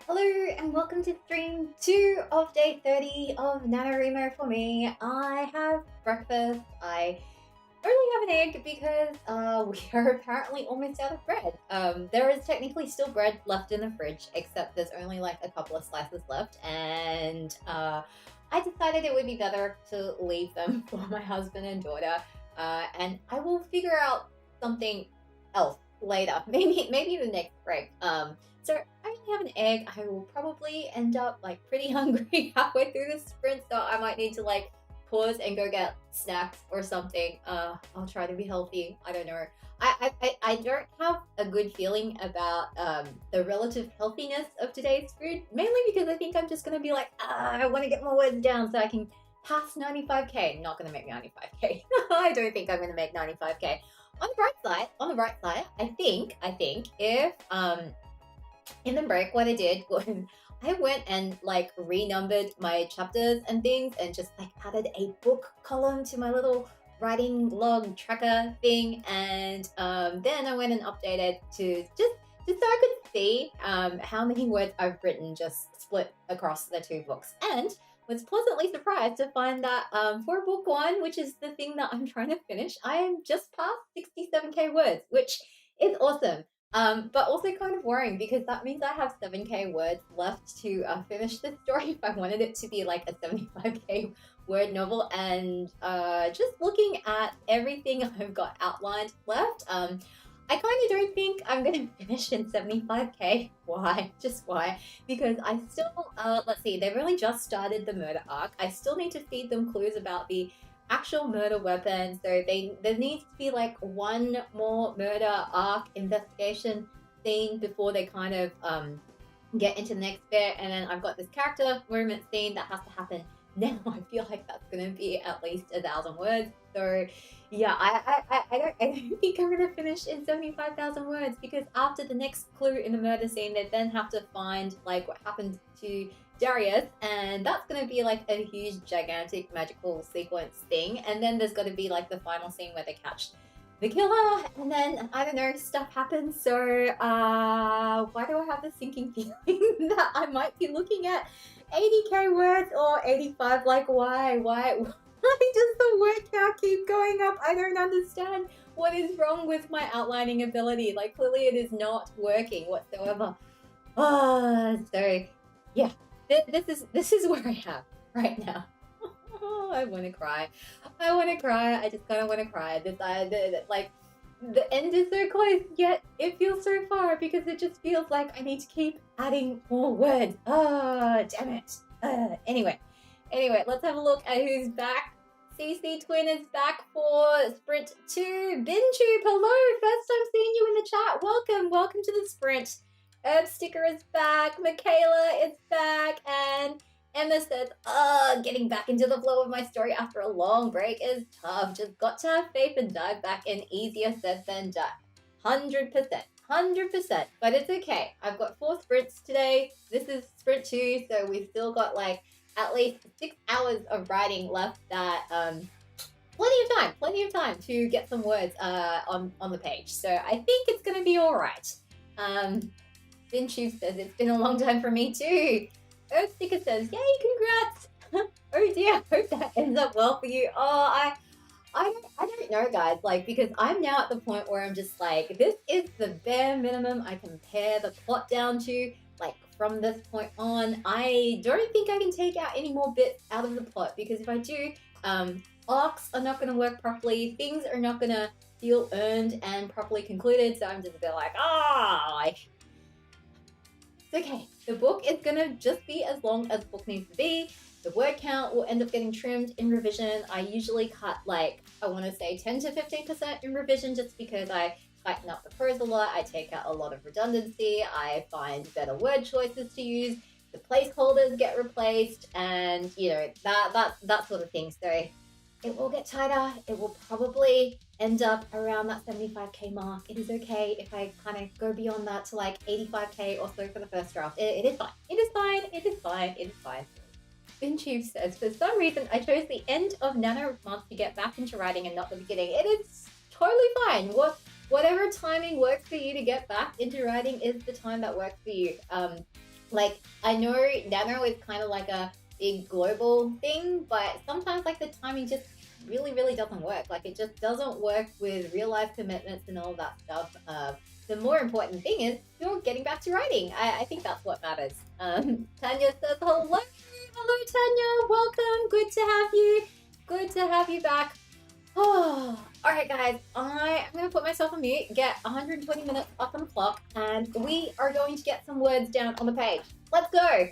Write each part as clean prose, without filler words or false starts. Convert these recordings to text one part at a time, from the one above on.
Hello and welcome to stream 2 of day 30 of NaNoWriMo for me. I have breakfast. I only have an egg because we are apparently almost out of bread. There is technically still bread left in the fridge, except there's only like a couple of slices left, and I decided it would be better to leave them for my husband and daughter, and I will figure out something else later, maybe the next break. So I only have an egg. I will probably end up like pretty hungry halfway through the sprint, so I might need to like pause and go get snacks or something. I'll try to be healthy. I don't know. I don't have a good feeling about the relative healthiness of today's food, mainly because I think I'm just gonna be like, I want to get my words down so I can pass 95k. Not gonna make 95k. I don't think I'm gonna make 95k. On the bright side, I think if in the break, what I did was I went and like renumbered my chapters and things and just like added a book column to my little writing log tracker thing. And then I went and updated to just so I could see how many words I've written just split across the two books. And was pleasantly surprised to find that for book one, which is the thing that I'm trying to finish, I am just past 67k words, which is awesome. But also kind of worrying because that means I have 7k words left to finish this story if I wanted it to be like a 75k word novel. And just looking at everything I've got outlined left, I kind of don't think I'm going to finish in 75k. Why? Just why? Because I still, let's see, they've really just started the murder arc. I still need to feed them clues about the actual murder weapon. So there needs to be like one more murder arc investigation scene before they kind of get into the next bit. And then I've got this character movement scene that has to happen now. I feel like that's going to be at least 1,000 words. So yeah, I don't think I'm going to finish in 75,000 words because after the next clue in the murder scene, they then have to find like what happened to Darius, and that's going to be like a huge, gigantic, magical sequence thing. And then there's got to be like the final scene where they catch the killer, and then I don't know, stuff happens. So why do I have the sinking feeling that I might be looking at 80k words or 85? Like why does the word count keep going up? I don't understand what is wrong with my outlining ability. Like clearly it is not working whatsoever. So yeah, this is where I am right now. I want to cry. I just kind of want to cry. Like the end is so close, yet it feels so far because it just feels like I need to keep adding more words. Damn it. Anyway, let's have a look at who's back. CC Twin is back for Sprint 2. BinTube, hello! First time seeing you in the chat. Welcome to the Sprint. Herb Sticker is back, Michaela is back, and Emma says, getting back into the flow of my story after a long break is tough. Just got to have faith and dive back in. Easier said than done. 100%. But it's okay. I've got 4 sprints today. This is sprint 2, so we've still got like at least 6 hours of writing left that plenty of time to get some words on the page. So I think it's going to be all right. BinTube says, it's been a long time for me too. Earth Sticker says, yay, congrats. Oh dear, I hope that ends up well for you. I don't know, guys, like, because I'm now at the point where I'm just like, this is the bare minimum I can pare the plot down to. Like, from this point on, I don't think I can take out any more bits out of the plot, because if I do, arcs are not going to work properly, things are not going to feel earned and properly concluded, so I'm just a bit like, like, it's okay. The book is going to just be as long as the book needs to be. The word count will end up getting trimmed in revision. I usually cut like, I want to say 10 to 15% in revision just because I tighten up the prose a lot. I take out a lot of redundancy. I find better word choices to use. The placeholders get replaced and, you know, that sort of thing. So it will get tighter. It will probably end up around that 75k mark. It is okay if I kind of go beyond that to like 85k or so for the first draft. It is fine. It is fine. BinTube says, for some reason, I chose the end of Nano month to get back into writing and not the beginning. It is totally fine. Whatever timing works for you to get back into writing is the time that works for you. Like, I know Nano is kind of like a big global thing, but sometimes like the timing just really doesn't work. Like, it just doesn't work with real life commitments and all that stuff. The more important thing is you're getting back to writing. I think that's what matters. Tanya says hello. Hello, Tanya. Welcome. Good to have you. Good to have you back. Oh, all right, guys. I'm going to put myself on mute, get 120 minutes up on the clock, and we are going to get some words down on the page. Let's go.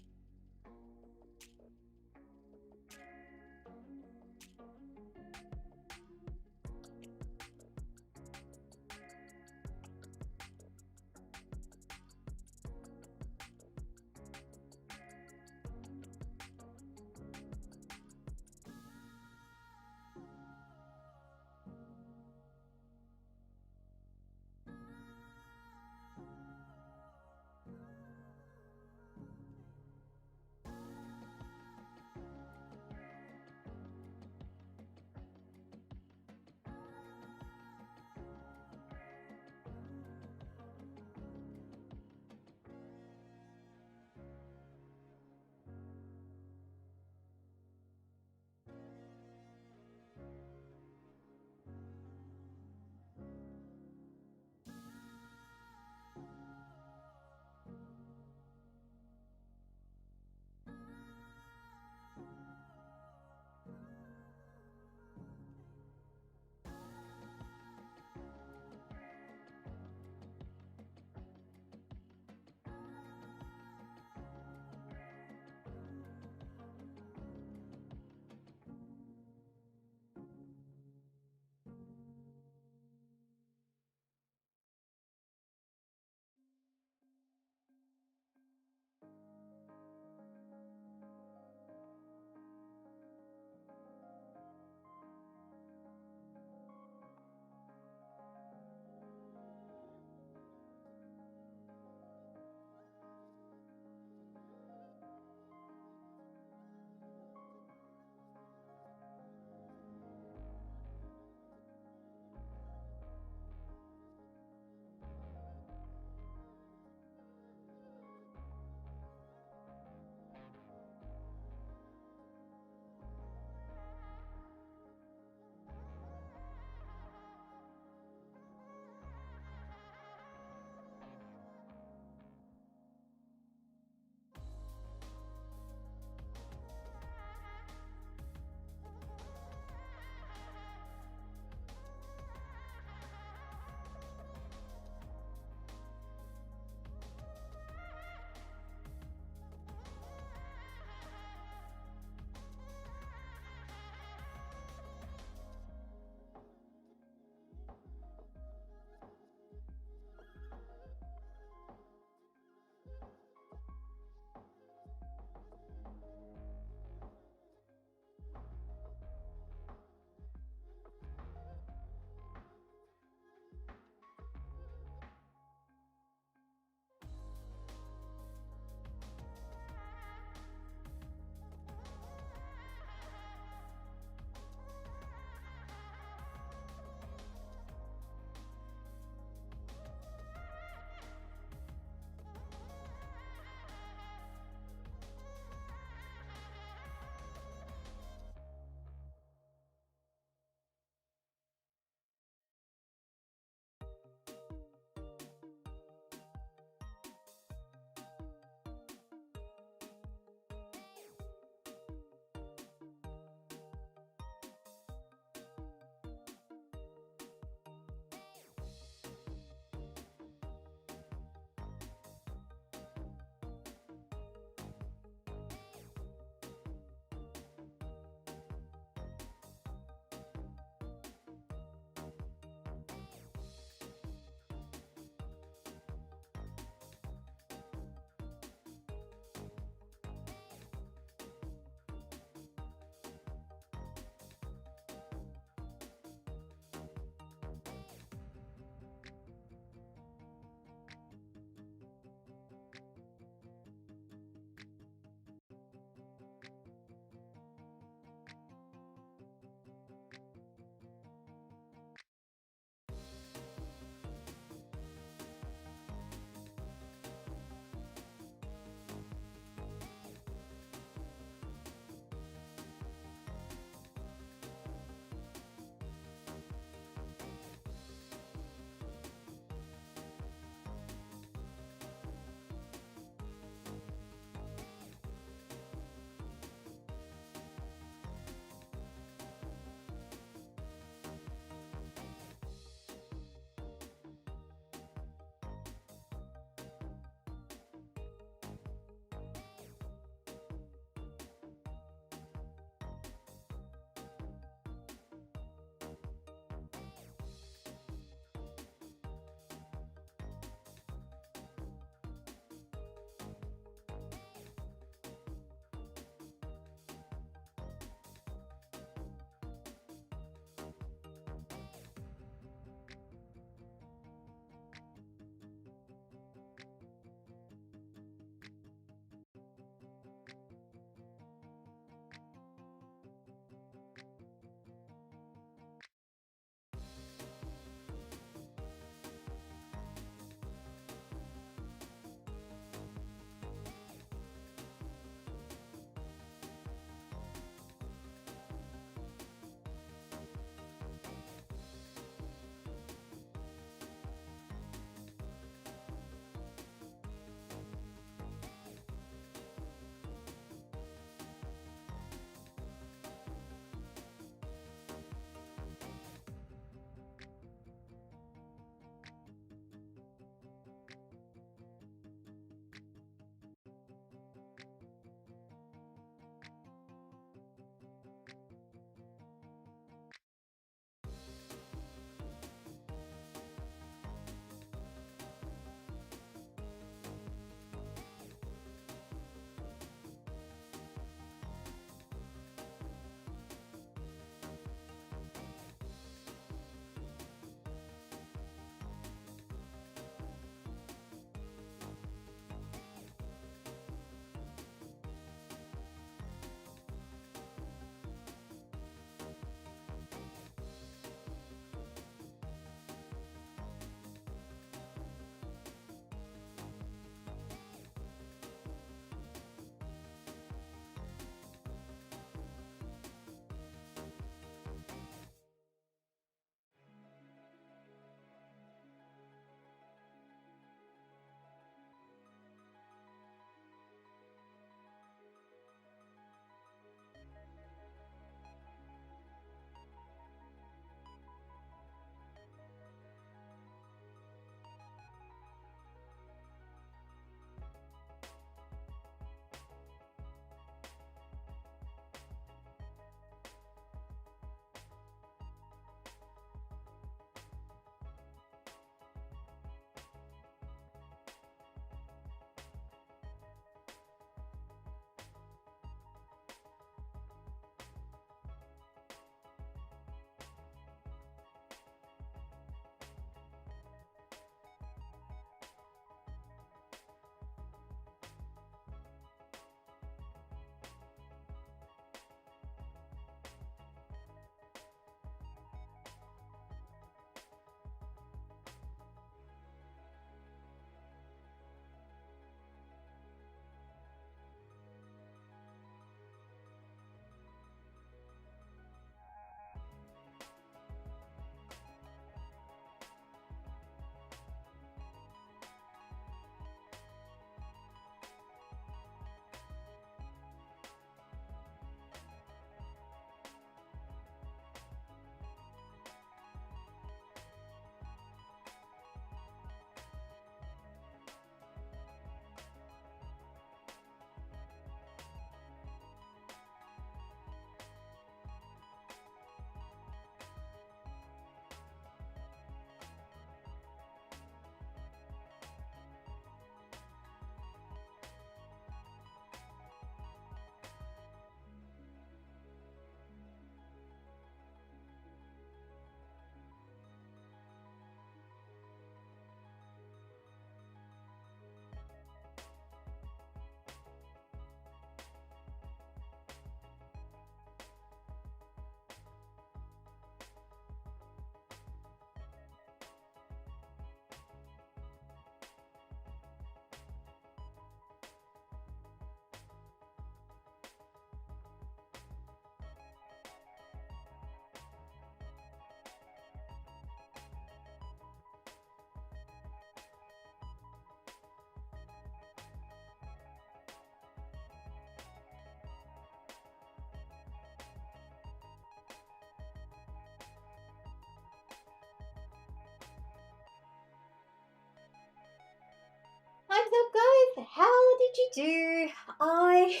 you do? I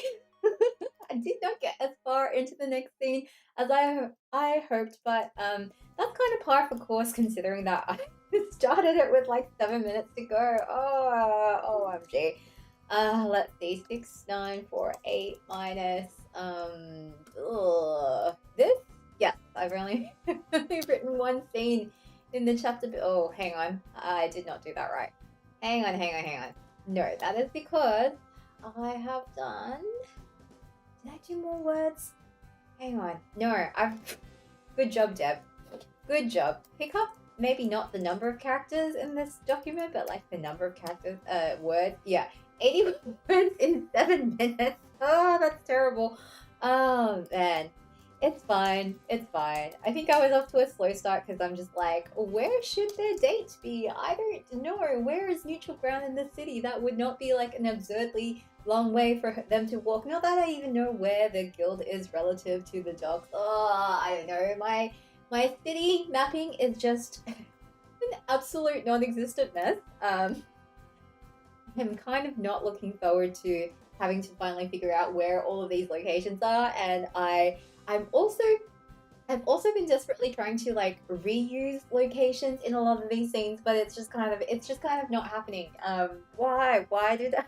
I did not get as far into the next scene as I hoped, but that's kind of par for course considering that I started it with like 7 minutes to go. Oh, OMG. Let's see, 6, 9, 4, 8 minus this. Yes, I've only only written one scene in the chapter. Oh, hang on, I did not do that right. Hang on. No, that is because I have done. Did I do more words? Hang on. No, I've. Good job, Deb. Good job. Pick up maybe not the number of characters in this document, but like the number of characters, words. Yeah, 80 words in 7 minutes. Oh, that's terrible. Oh man, it's fine. It's fine. I think I was off to a slow start because I'm just like, where should their date be? I don't know. Where is neutral ground in the city? That would not be like an absurdly long way for them to walk. Not that I even know where the guild is relative to the docks. Oh, I don't know. My city mapping is just an absolute non-existent mess. I'm kind of not looking forward to having to finally figure out where all of these locations are, and I've also been desperately trying to like reuse locations in a lot of these scenes, but it's just kind of not happening. Why did I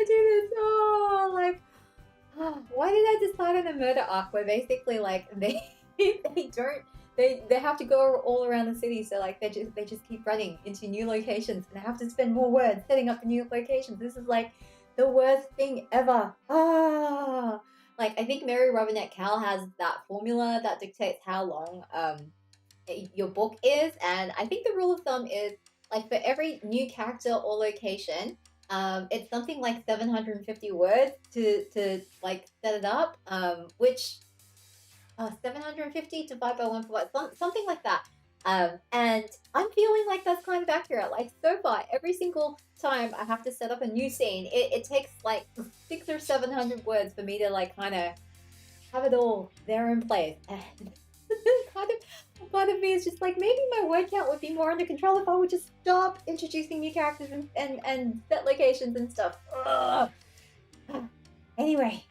do this? Oh, like why did I decide on a murder arc where basically like they have to go all around the city, so like they just keep running into new locations and they have to spend more words setting up the new locations. This is like the worst thing ever. Like I think Mary Robinette Cal has that formula that dictates how long your book is, and I think the rule of thumb is like for every new character or location, it's something like 750 words to like set it up, which 750 divided by 1 something like that. And I'm feeling like that's kind of accurate. Like so far, every single time I have to set up a new scene, it takes like 600 or 700 words for me to like kind of have it all there in place. And kind of part of me is just like maybe my word count would be more under control if I would just stop introducing new characters and set locations and stuff. Ugh. Anyway.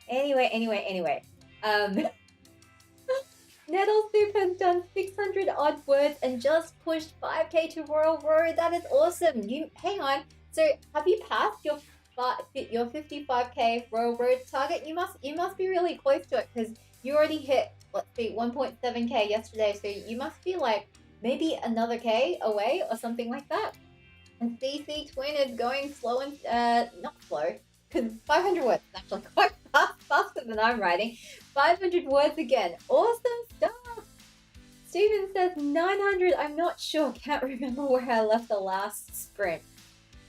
Nettle Soup has done 600 odd words and just pushed 5k to Royal Road. That is awesome. You hang on. So have you passed your 55k Royal Road target? You must be really close to it because you already hit, let's see, 1.7k yesterday. So you must be like maybe another k away or something like that. And CC Twin is going slow and not slow, because 500 words is actually quite faster than I'm writing. 500 words again. Awesome stuff. Steven says 900. I'm not sure. Can't remember where I left the last sprint.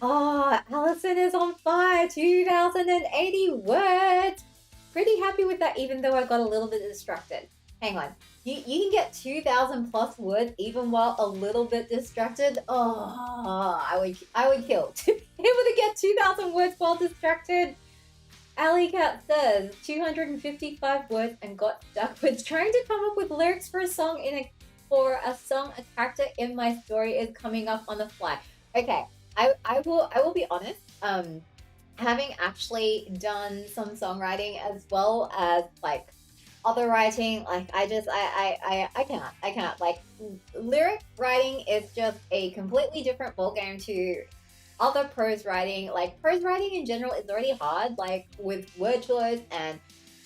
Oh, Allison is on fire. 2080 words. Pretty happy with that, even though I got a little bit distracted. Hang on. You can get 2,000 plus words even while a little bit distracted. Oh, I would kill. To be able to get 2,000 words while distracted. Alley Cat says 255 words and got stuck with trying to come up with lyrics for a song a character in my story is coming up on the fly. Okay, I will be honest. Having actually done some songwriting as well as like other writing, like I can't like lyric writing is just a completely different ballgame to other prose writing. Like prose writing in general is already hard, like with word choice and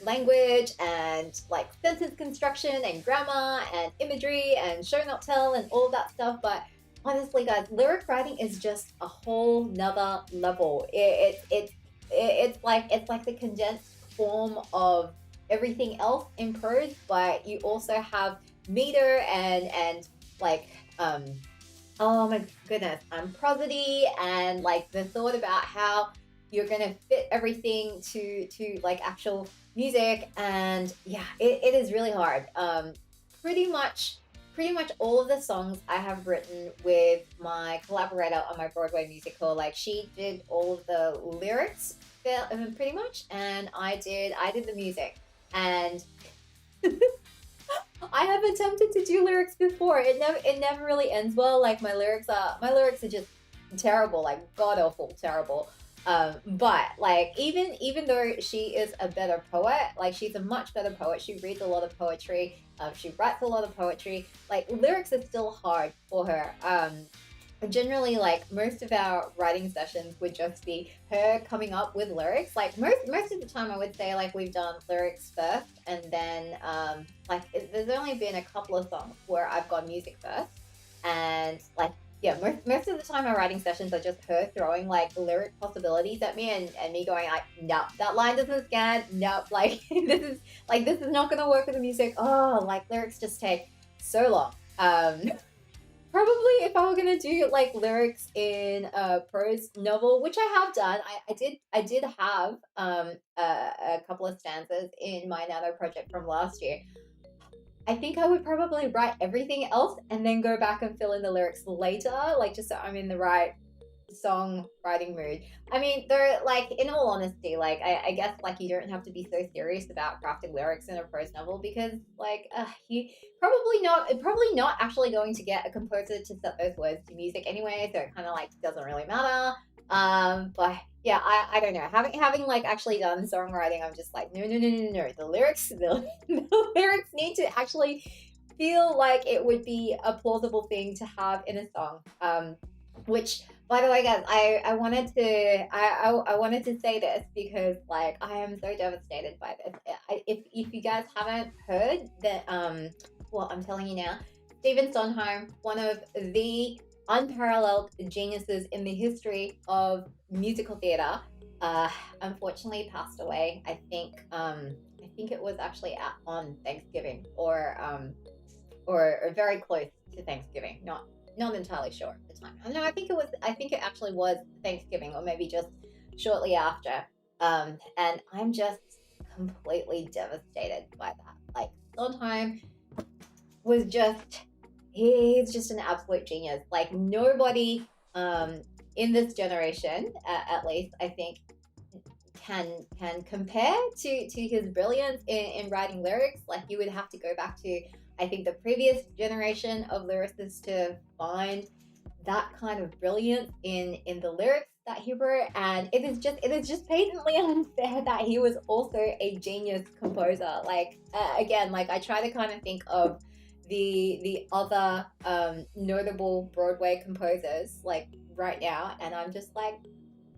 language and like sentence construction and grammar and imagery and show not tell and all that stuff. But honestly, guys, lyric writing is just a whole nother level. It's like the condensed form of everything else in prose, but you also have meter and like oh my goodness, prosody and like the thought about how you're gonna fit everything to like actual music. And yeah, it is really hard. Pretty much all of the songs I have written with my collaborator on my Broadway musical, like she did all of the lyrics pretty much, and I did the music. And I have attempted to do lyrics before. It never really ends well. Like my lyrics are just terrible, like god awful terrible. But like even though she is a better poet, like she's a much better poet. She reads a lot of poetry. She writes a lot of poetry. Like lyrics are still hard for her. Generally, like most of our writing sessions would just be her coming up with lyrics. Like most of the time, I would say like we've done lyrics first, and then there's only been a couple of songs where I've got music first, and like yeah, most of the time our writing sessions are just her throwing like lyric possibilities at me, and me going like, no, that line doesn't scan. No, like this is not gonna work with the music. Oh, like lyrics just take so long. Probably if I were gonna do like lyrics in a prose novel, which I have done, I did have a couple of stanzas in my Nano project from last year. I think I would probably write everything else and then go back and fill in the lyrics later, like just so I'm in the right songwriting mood. I mean, they're like, in all honesty, like I guess like you don't have to be so serious about crafting lyrics in a prose novel because like you probably not actually going to get a composer to set those words to music anyway, so it kind of like doesn't really matter. But yeah, I don't know. Having like actually done songwriting, I'm just like no. The lyrics the lyrics need to actually feel like it would be a plausible thing to have in a song. Which by the way, guys, I wanted to I wanted to say this because like I am so devastated by this. If you guys haven't heard that, well, I'm telling you now, Stephen Sondheim, one of the unparalleled geniuses in the history of musical theater, unfortunately passed away. I think it was actually on Thanksgiving or very close to Thanksgiving. Not entirely sure at the time. No, I think it actually was Thanksgiving or maybe just shortly after. And I'm just completely devastated by that. Like Sondheim was just he's just an absolute genius. Like nobody in this generation, at least, I think can compare to his brilliance in writing lyrics. Like you would have to go back to I think the previous generation of lyricists to find that kind of brilliance in the lyrics that he wrote, and it is just patently unfair that he was also a genius composer. Like again, like I try to kind of think of the other notable Broadway composers like right now, and I'm just like,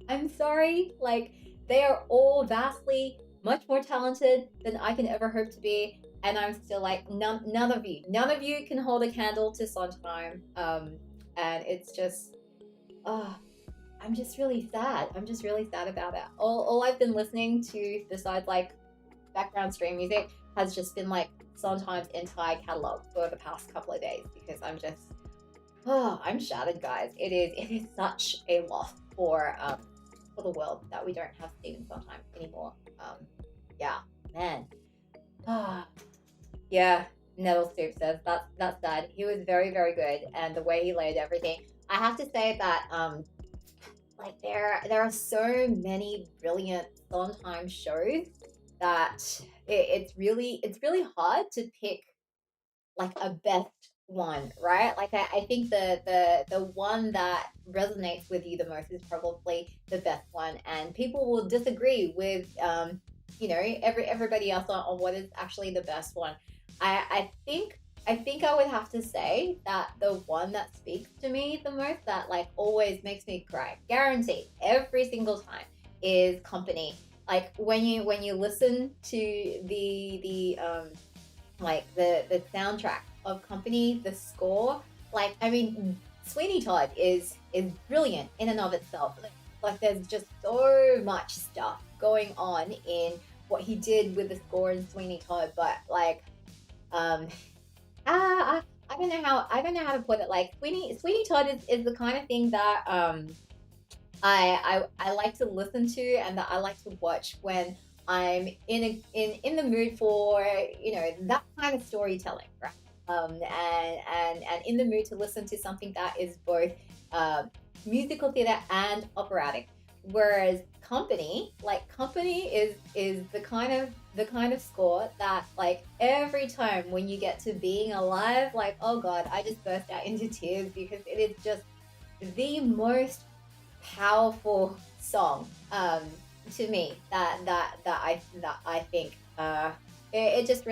I'm sorry, like they are all vastly much more talented than I can ever hope to be, and I'm still like none of you can hold a candle to Sondheim. And it's just, oh, I'm just really sad. I'm just really sad about it. All I've been listening to besides like background stream music has just been like Sondheim's entire catalog for the past couple of days because I'm just, oh, I'm shattered, guys. It is such a loss for the world that we don't have Stephen Sondheim anymore. Yeah, man. Ah, yeah. Nettle Soup says that's sad. He was very very good, and the way he laid everything. I have to say that like there are so many brilliant Sondheim shows that it's really hard to pick like a best one, right? Like I think the one that resonates with you the most is probably the best one, and people will disagree with everybody else on what is actually the best one. I think I would have to say that the one that speaks to me the most, that like always makes me cry, guaranteed, every single time, is Company. Like when you listen to the soundtrack of Company, the score, like I mean, Sweeney Todd is brilliant in and of itself. Like there's just so much stuff going on in what he did with the score in Sweeney Todd, but like um I don't know how to put it. Like Sweeney Todd is the kind of thing that I like to listen to and that I like to watch when I'm in the mood for that kind of storytelling, right? And in the mood to listen to something that is both musical theater and operatic. Whereas Company is the kind of score that like every time when you get to being alive, like oh god, I just burst out into tears because it is just the most powerful song to me that I think it just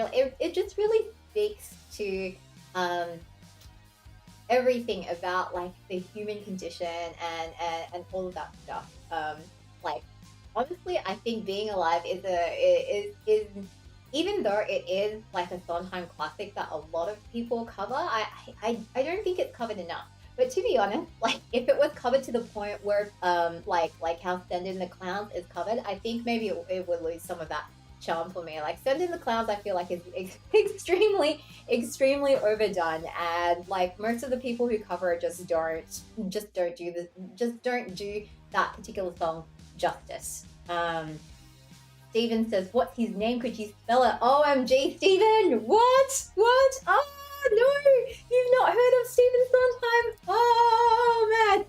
really speaks to um, everything about like the human condition and all of that stuff. Like honestly, I think being alive is even though it is like a Sondheim classic that a lot of people cover, I don't think it's covered enough. But to be honest, like if it was covered to the point where like how Send in the Clowns is covered, I think maybe it would lose some of that charm for me. Like Send in the Clowns, I feel like is extremely overdone, and like most of the people who cover it just don't do that particular song justice. Steven says, "What's his name? Could you spell it?" OMG, Steven! What? What? Oh no! You've not heard of Steven Sondheim? Oh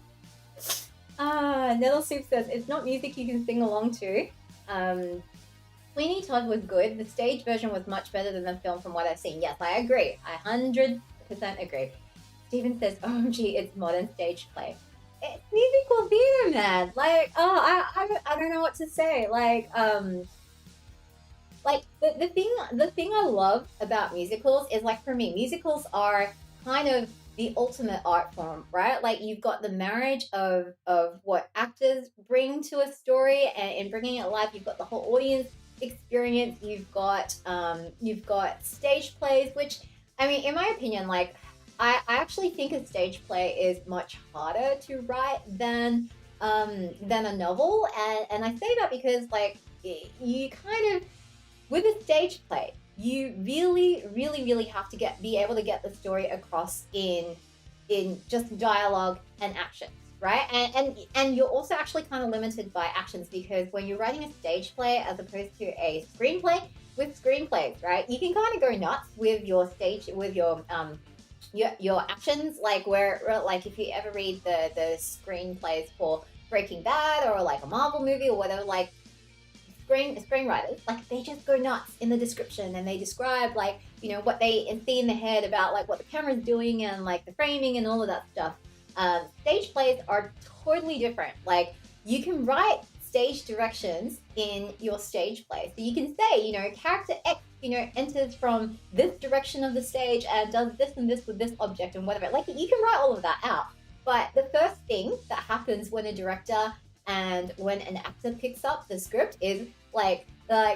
man! Nettle Soup says, "It's not music you can sing along to." Sweeney Todd was good. The stage version was much better than the film from what I've seen. Yes, I agree. I 100% agree. Steven says, "OMG, it's modern stage play." It's musical theater, man. Like, I don't know what to say. Like the thing I love about musicals is like for me, musicals are kind of the ultimate art form, right? Like you've got the marriage of what actors bring to a story, and in bringing it alive, you've got the whole audience experience. You've got stage plays, which I mean, in my opinion, like I actually think a stage play is much harder to write than a novel, and I say that because like you kind of with a stage play, you really have to be able to get the story across in just dialogue and actions, right? And you're also actually kind of limited by actions because when you're writing a stage play as opposed to a screenplay, with screenplays, right, you can kind of go nuts with your stage with your actions, like like if you ever read the screenplays for Breaking Bad or like a Marvel movie or whatever, like screenwriters, like they just go nuts in the description and they describe like what they see in the head about like what the camera's doing and like the framing and all of that stuff. Stage plays are totally different. Like you can write stage directions in your stage play, so you can say character X enters from this direction of the stage and does this and this with this object and whatever. Like you can write all of that out. But the first thing that happens when a director and when an actor picks up the script is like there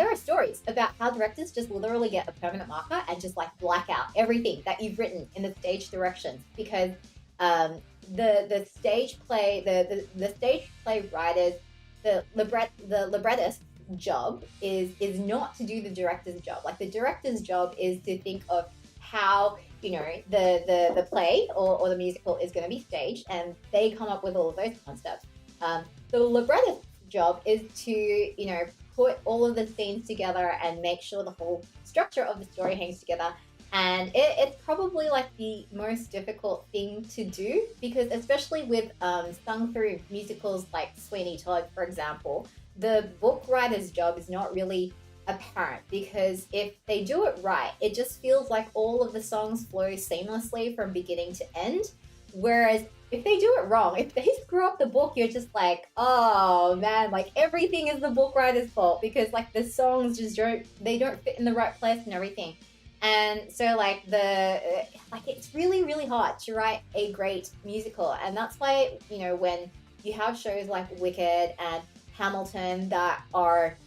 are stories about how directors just literally get a permanent marker and just like black out everything that you've written in the stage directions because the stage play the stage play writers the librettist job is not to do the director's job. Like the director's job is to think of how the play or the musical is going to be staged, and they come up with all of those concepts. The librettist's job is to put all of the scenes together and make sure the whole structure of the story hangs together. And it's probably like the most difficult thing to do because especially with sung through musicals like Sweeney Todd, for example, the book writer's job is not really apparent because if they do it right, it just feels like all of the songs flow seamlessly from beginning to end. Whereas if they do it wrong, if they screw up the book, you're just like, oh man, like everything is the book writer's fault because like the songs just don't fit in the right place and everything. And so like it's really hard to write a great musical, and that's why when you have shows like Wicked and Hamilton that are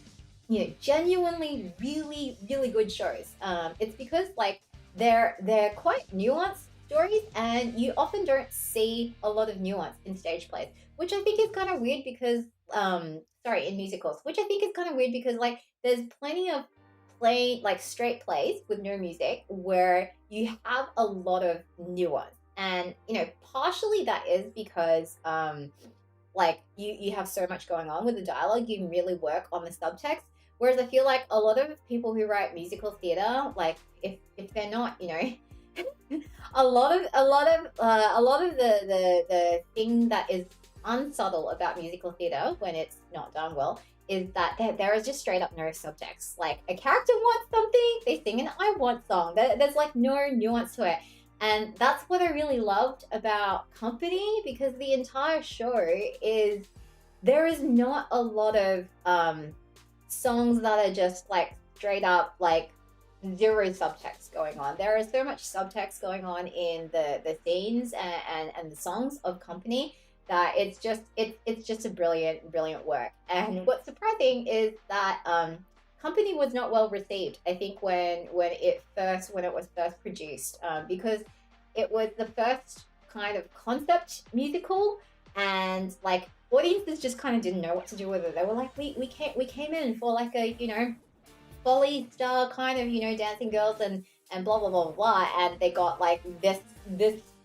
genuinely really good shows, it's because like they're quite nuanced stories, and you often don't see a lot of nuance in stage plays, which I think is kind of weird because in musicals, which I think is kind of weird because like there's plenty of like straight plays with no music where you have a lot of nuance, and partially that is because like you have so much going on with the dialogue, you can really work on the subtext. Whereas I feel like a lot of people who write musical theater, like if they're not a lot of the thing that is unsubtle about musical theater when it's not done well is that there is just straight up no subtext. Like a character wants something, they sing an I want song. There's like no nuance to it. And that's what I really loved about Company, because the entire show is there is not a lot of songs that are just like straight up like zero subtext going on. There is so much subtext going on in the scenes and the songs of Company that it's just a brilliant work. And what's surprising is that Company was not well received. I think when it was first produced, because it was the first kind of concept musical, and like audiences just kind of didn't know what to do with it. They were like, we came in for like a folly star kind of dancing girls and blah blah blah blah blah, and they got like this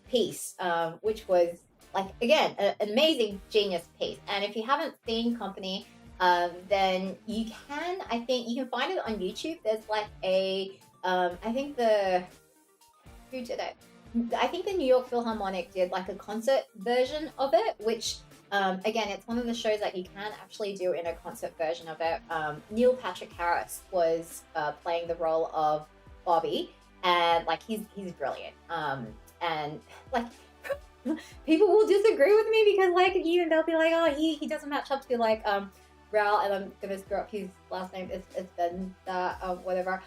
piece, which was like again an amazing genius piece. And if you haven't seen Company, then I think you can find it on YouTube. There's like a I think the who did it? I think the New York Philharmonic did like a concert version of it, which again, it's one of the shows that you can actually do in a concert version of it. Neil Patrick Harris was playing the role of Bobby, and like he's brilliant. And like people will disagree with me because like they'll be like, oh, he doesn't match up to like Raul, and I'm gonna screw up his last name. It's Ben whatever.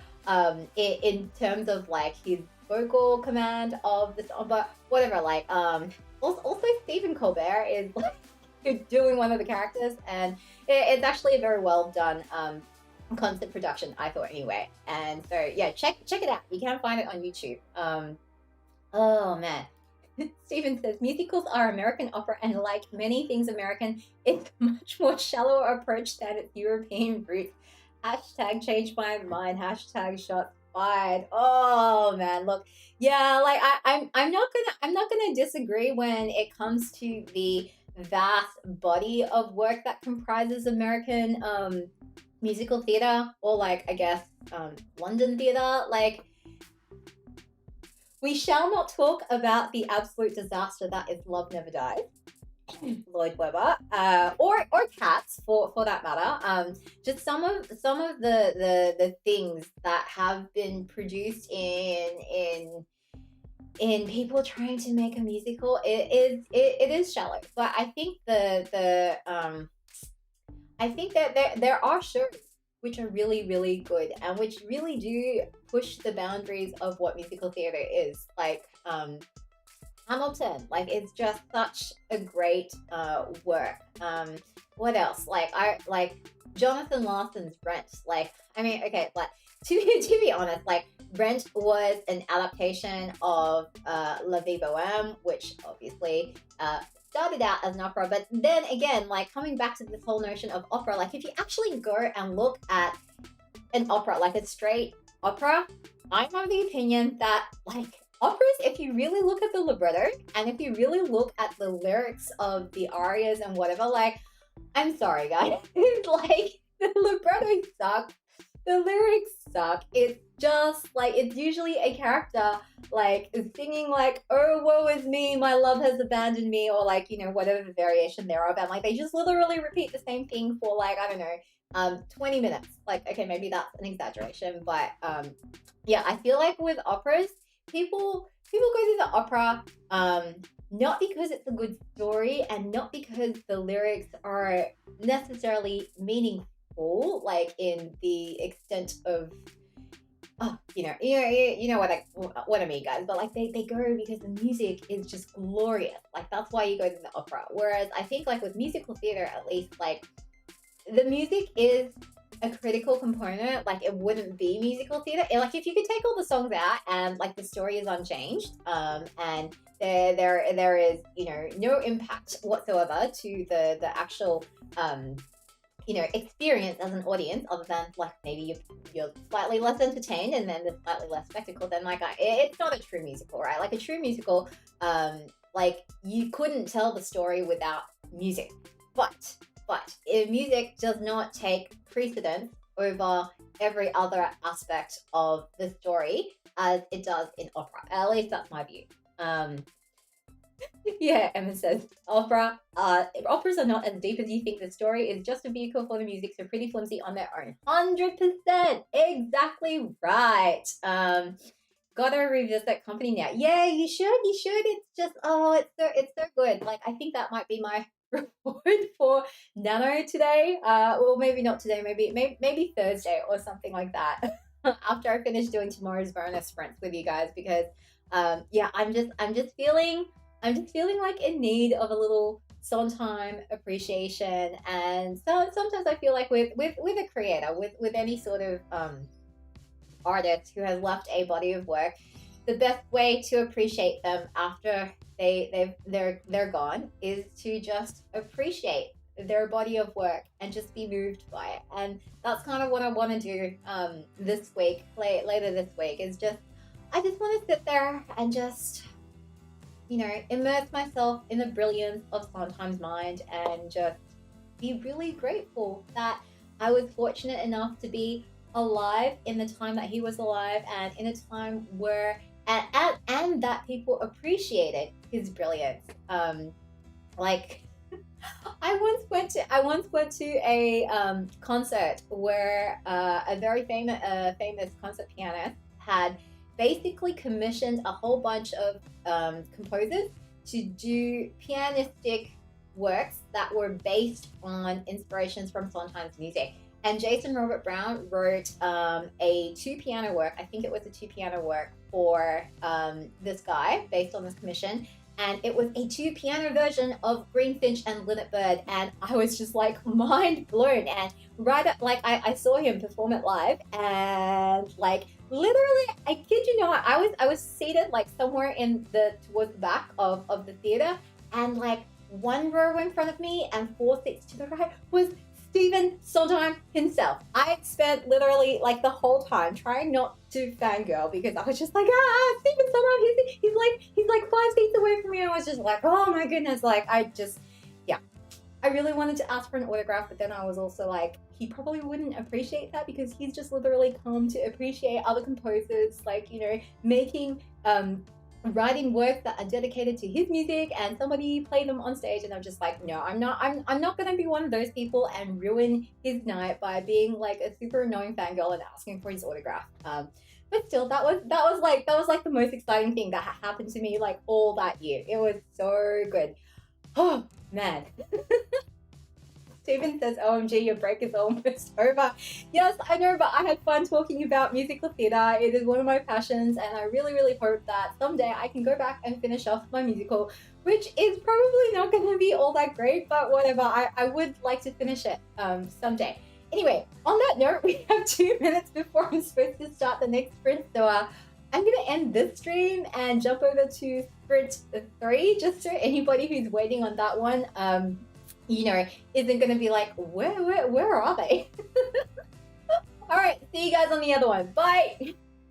In terms of like his vocal command of the song, but whatever. Like also Stephen Colbert is like doing one of the characters, and it's actually a very well done concert production, I thought anyway. And so yeah, check it out. You can find it on YouTube. Oh man. Stephen says musicals are American opera, and like many things American, it's a much more shallower approach than its European roots. Hashtag change my mind. Hashtag shots fired. Oh man, look, yeah, like I'm not gonna disagree when it comes to the vast body of work that comprises American musical theater, or like I guess London theater. Like, we shall not talk about the absolute disaster that is Love Never Dies, Lloyd Webber, or Cats for that matter. Just some of the things that have been produced in people trying to make a musical. It is shallow, but I think I think that there are shows which are really good and which really do push the boundaries of what musical theater is. Like Hamilton, like it's just such a great work. What else? Like I like Jonathan Larson's Rent. Like I mean, okay, like to be honest, like Rent was an adaptation of La Vie Boheme, which obviously started out as an opera, but then again, like coming back to this whole notion of opera, like if you actually go and look at an opera, like a straight opera, I'm of the opinion that like operas, if you really look at the libretto and if you really look at the lyrics of the arias and whatever, like I'm sorry guys, like the libretto sucks, the lyrics suck. It's just like it's usually a character like singing like, oh woe is me, my love has abandoned me, or like whatever the variation thereof, and like they just literally repeat the same thing for like I don't know 20 minutes. Like okay, maybe that's an exaggeration, but yeah, I feel like with operas, people go to the opera not because it's a good story and not because the lyrics are necessarily meaningful, like in the extent of you know what I mean, guys. But like they go because the music is just glorious. Like that's why you go to the opera. Whereas I think like with musical theater, at least, like the music is a critical component. Like it wouldn't be musical theater. Like if you could take all the songs out and like the story is unchanged, and there is no impact whatsoever to the actual experience as an audience, other than like maybe you're slightly less entertained and then there's slightly less spectacle, then like it's not a true musical, right? Like a true musical, like you couldn't tell the story without music, but music does not take precedence over every other aspect of the story as it does in opera. At least that's my view. Yeah, Emma says, operas are not as deep as you think. The story is just a vehicle for the music, so pretty flimsy on their own. 100%! Exactly right! Gotta revisit Company now. Yeah, you should. It's just, it's so good. Like, I think that might be my record for Nano today. Well, maybe not today. Maybe Thursday or something like that. After I finish doing tomorrow's bonus sprints with you guys, because yeah, I'm just feeling like in need of a little Sondheim appreciation. And so sometimes I feel like with a creator, with any sort of artist who has left a body of work, the best way to appreciate them after they're gone is to just appreciate their body of work and just be moved by it. And that's kind of what I want to do this week, later this week, is just I just want to sit there and just, you know, immerse myself in the brilliance of Sondheim's mind and just be really grateful that I was fortunate enough to be alive in the time that he was alive, and in a time where and that people appreciated his brilliance. Like I once went to a concert where a very famous concert pianist had basically commissioned a whole bunch of composers to do pianistic works that were based on inspirations from Sondheim's music. And Jason Robert Brown wrote a two piano work. I think it was a two piano work for this guy based on this commission. And it was a two piano version of Greenfinch and Linnet Bird. And I was just like mind blown. And right up, like I saw him perform it live, and like literally, I kid you not, I was seated like somewhere in towards the back of the theater, and like one row in front of me and four seats to the right was Stephen Sondheim himself. I spent literally like the whole time trying not to fangirl, because I was just like, Stephen Sondheim, he's like 5 seats away from me. I was just like, oh my goodness, like I really wanted to ask for an autograph, but then I was also like, he probably wouldn't appreciate that, because he's just literally come to appreciate other composers, like, you know, making writing works that are dedicated to his music, and somebody played them on stage, and I'm just like, no, I'm not gonna be one of those people and ruin his night by being like a super annoying fangirl and asking for his autograph. But still, that was like the most exciting thing that happened to me like all that year. It was so good. Oh man. Steven says, OMG, your break is almost over. Yes, I know, but I had fun talking about musical theatre. It is one of my passions, and I really, really hope that someday I can go back and finish off my musical, which is probably not going to be all that great, but whatever. I would like to finish it someday. Anyway, on that note, we have 2 minutes before I'm supposed to start the next sprint, so I'm going to end this stream and jump over to sprint 3, just so anybody who's waiting on that one, you know, isn't going to be like, where are they? All right, see you guys on the other one. Bye.